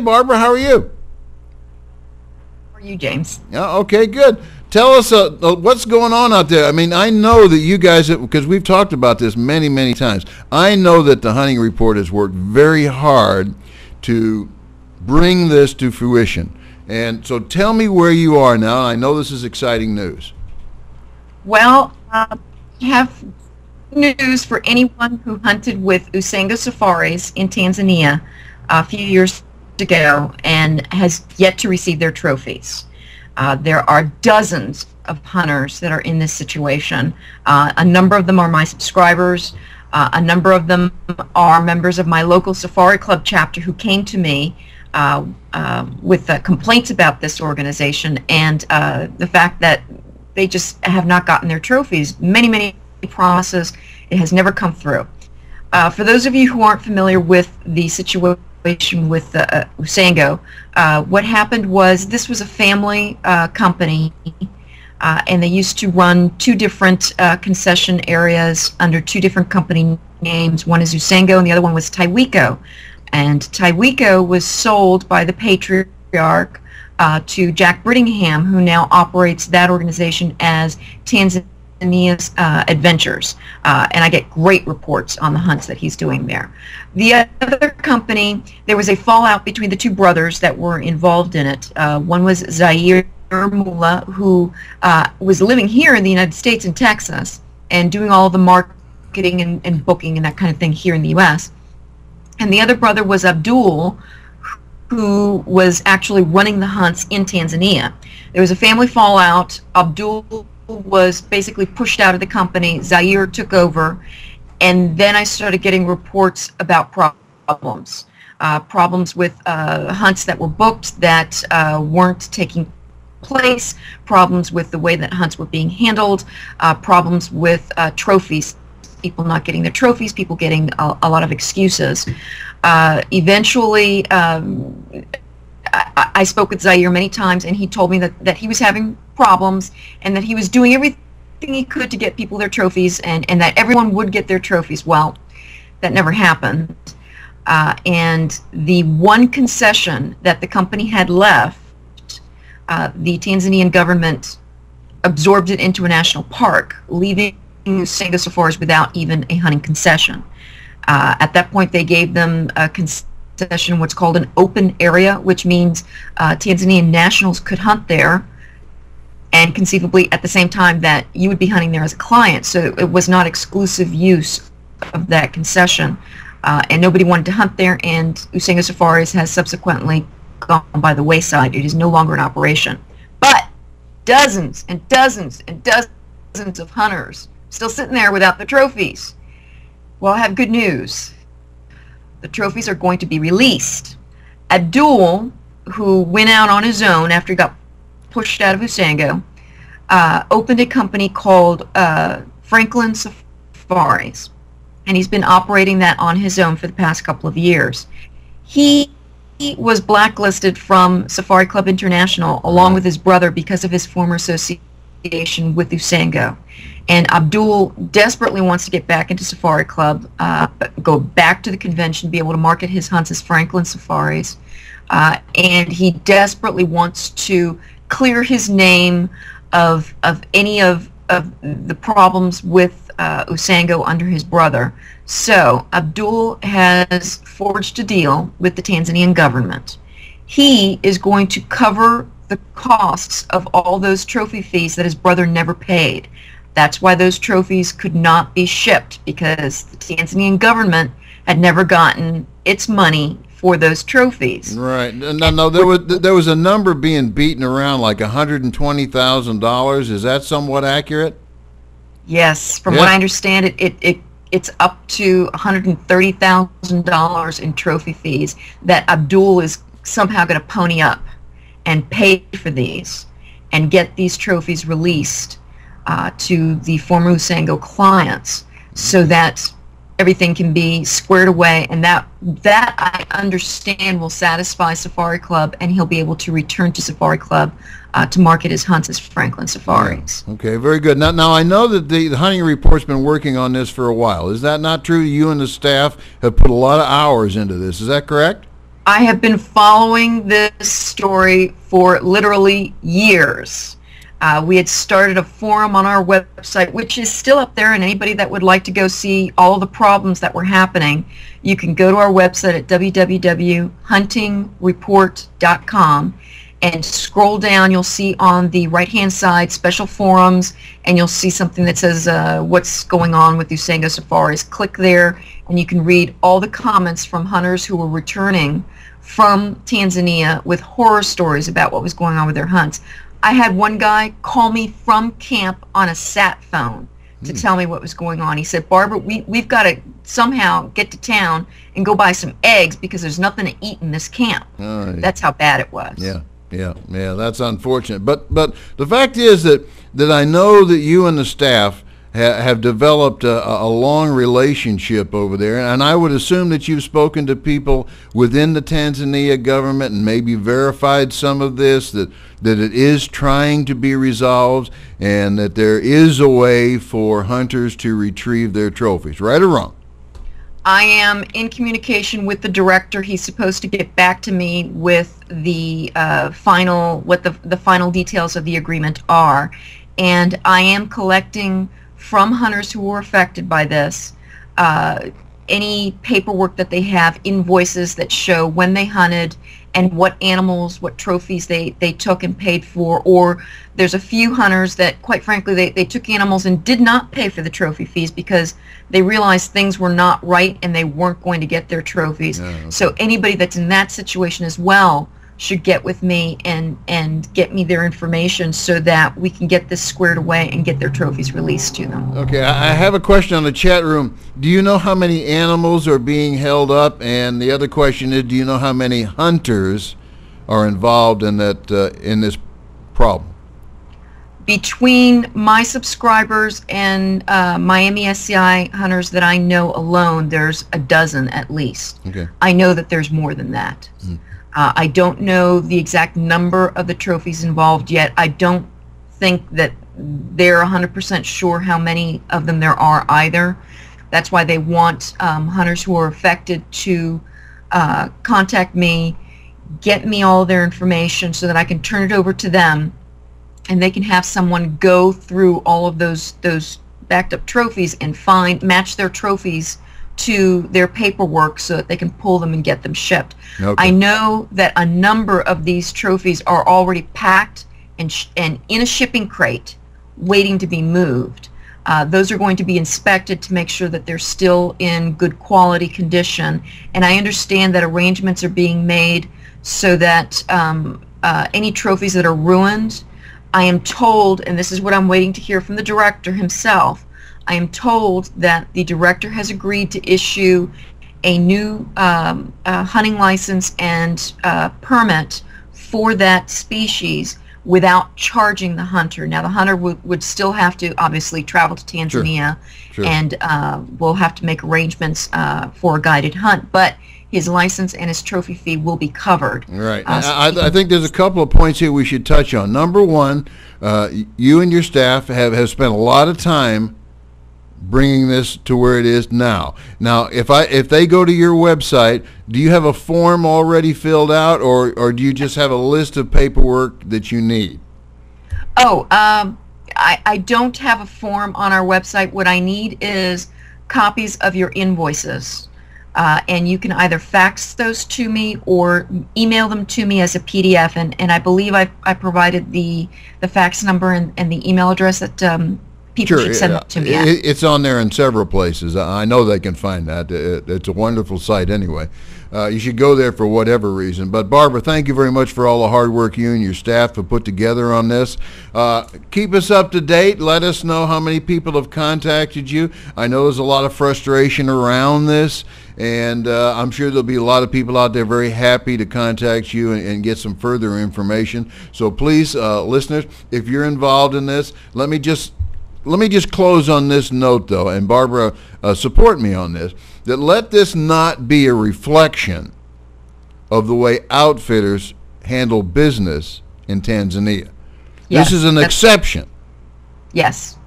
Barbara, how are you? How are you, James? Yeah, okay, good. Tell us what's going on out there. I mean, I know that you guys, because we've talked about this many, many times, I know that the Hunting Report has worked very hard to bring this to fruition. And so tell me where you are now. I know this is exciting news. Well, we have news for anyone who hunted with Usengo safaris in Tanzania a few years ago and has yet to receive their trophies. There are dozens of hunters that are in this situation. A number of them are my subscribers. A number of them are members of my local Safari Club chapter who came to me with complaints about this organization and the fact that they just have not gotten their trophies. Many, many promises. It has never come through. For those of you who aren't familiar with the situation with Usengo, what happened was this was a family company, and they used to run two different concession areas under two different company names. One is Usengo and the other one was Taiwiko. And Taiwiko was sold by the patriarch to Jack Brittingham, who now operates that organization as Tanzania's Adventures. And I get great reports on the hunts that he's doing there. The other company, there was a fallout between the two brothers that were involved in it. One was Zaire Mula, who was living here in the United States in Texas and doing all the marketing and booking and that kind of thing here in the U.S. And the other brother was Abdul, who was actually running the hunts in Tanzania. There was a family fallout. Abdul was basically pushed out of the company. Zaire took over. And then I started getting reports about problems. Problems with hunts that were booked that weren't taking place, problems with the way that hunts were being handled, problems with trophies, people not getting their trophies, people getting a lot of excuses. Eventually, I spoke with Zaire many times, and he told me that he was having problems and that he was doing everything he could to get people their trophies and that everyone would get their trophies. Well, that never happened. And the one concession that the company had left, the Tanzanian government absorbed it into a national park, leaving Usengo safaris without even a hunting concession. At that point, they gave them a concession, what's called an open area, which means Tanzanian nationals could hunt there, and conceivably at the same time that you would be hunting there as a client. So it was not exclusive use of that concession, and nobody wanted to hunt there, and Usengo safaris has subsequently gone by the wayside. It is no longer in operation. But dozens and dozens and dozens of hunters still sitting there without the trophies. Well, I have good news. The trophies are going to be released. Abdul, who went out on his own after he got pushed out of Usengo, opened a company called Franklin Safaris, and he's been operating that on his own for the past couple of years. He was blacklisted from Safari Club International along with his brother because of his former association with Usengo. And Abdul desperately wants to get back into Safari Club, go back to the convention, be able to market his hunts as Franklin Safaris, and he desperately wants to clear his name of any of the problems with Usengo under his brother. So Abdul has forged a deal with the Tanzanian government. He is going to cover the costs of all those trophy fees that his brother never paid. That's why those trophies could not be shipped, because the Tanzanian government had never gotten its money for those trophies. Right. No, there was a number being beaten around, like $120,000. Is that somewhat accurate? Yes, from what I understand, it's up to $130,000 in trophy fees that Abdul is somehow going to pony up and pay for these and get these trophies released to the former Usengo clients, so that everything can be squared away, and that I understand will satisfy Safari Club, and he'll be able to return to Safari Club to market his hunts as Franklin Safaris. Okay, very good. Now I know that the Hunting Report's been working on this for a while. Is that not true? You and the staff have put a lot of hours into this. Is that correct? I have been following this story for literally years. We had started a forum on our website, which is still up there, and anybody that would like to go see all the problems that were happening, you can go to our website at www.huntingreport.com and scroll down. You'll see on the right-hand side special forums, and you'll see something that says what's going on with Usango safaris. Click there, and you can read all the comments from hunters who were returning from Tanzania with horror stories about what was going on with their hunts. I had one guy call me from camp on a sat phone to tell me what was going on. He said, Barbara, we've got to somehow get to town and go buy some eggs because there's nothing to eat in this camp. That's how bad it was. Yeah, that's unfortunate. But the fact is that I know that you and the staff have developed a long relationship over there, and I would assume that you've spoken to people within the Tanzania government and maybe verified some of this, that it is trying to be resolved and that there is a way for hunters to retrieve their trophies, right or wrong? I am in communication with the director. He's supposed to get back to me with the final details of the agreement are, and I am collecting from hunters who were affected by this any paperwork that they have, invoices that show when they hunted and what animals, what trophies they took and paid for. Or there's a few hunters that, quite frankly, they took animals and did not pay for the trophy fees because they realized things were not right and they weren't going to get their trophies. Okay. So anybody that's in that situation as well should get with me and get me their information so that we can get this squared away and get their trophies released to them. Okay, I have a question on the chat room. Do you know how many animals are being held up? And the other question is, do you know how many hunters are involved in that in this problem? Between my subscribers and Miami SCI hunters that I know alone, there's a dozen at least. Okay. I know that there's more than that. I don't know the exact number of the trophies involved yet. I don't think that they're 100% sure how many of them there are either. That's why they want hunters who are affected to contact me, get me all their information so that I can turn it over to them, and they can have someone go through all of those backed up trophies and match their trophies to their paperwork so that they can pull them and get them shipped. Okay. I know that a number of these trophies are already packed and in a shipping crate waiting to be moved. Those are going to be inspected to make sure that they're still in good quality condition, and I understand that arrangements are being made so that any trophies that are ruined, I am told, and this is what I'm waiting to hear from the director himself, I am told that the director has agreed to issue a new hunting license and permit for that species without charging the hunter. Now, the hunter would still have to obviously travel to Tanzania. Sure. And will have to make arrangements for a guided hunt, but his license and his trophy fee will be covered. Right. I think there's a couple of points here we should touch on. Number one, you and your staff have spent a lot of time bringing this to where it is now. Now, if they go to your website, do you have a form already filled out, or do you just have a list of paperwork that you need? Oh, I don't have a form on our website. What I need is copies of your invoices. And you can either fax those to me or email them to me as a PDF. And I believe I provided the fax number and the email address that people should send them to me at. It's on there in several places. I know they can find that. It's a wonderful site anyway. You should go there for whatever reason. But Barbara, thank you very much for all the hard work you and your staff have put together on this. Keep us up to date. Let us know how many people have contacted you. I know there's a lot of frustration around this, and I'm sure there'll be a lot of people out there very happy to contact you and get some further information. So please, listeners, if you're involved in this, let me just close on this note, though, and Barbara, support me on this, that let this not be a reflection of the way outfitters handle business in Tanzania. Yes, this is an exception. Yes.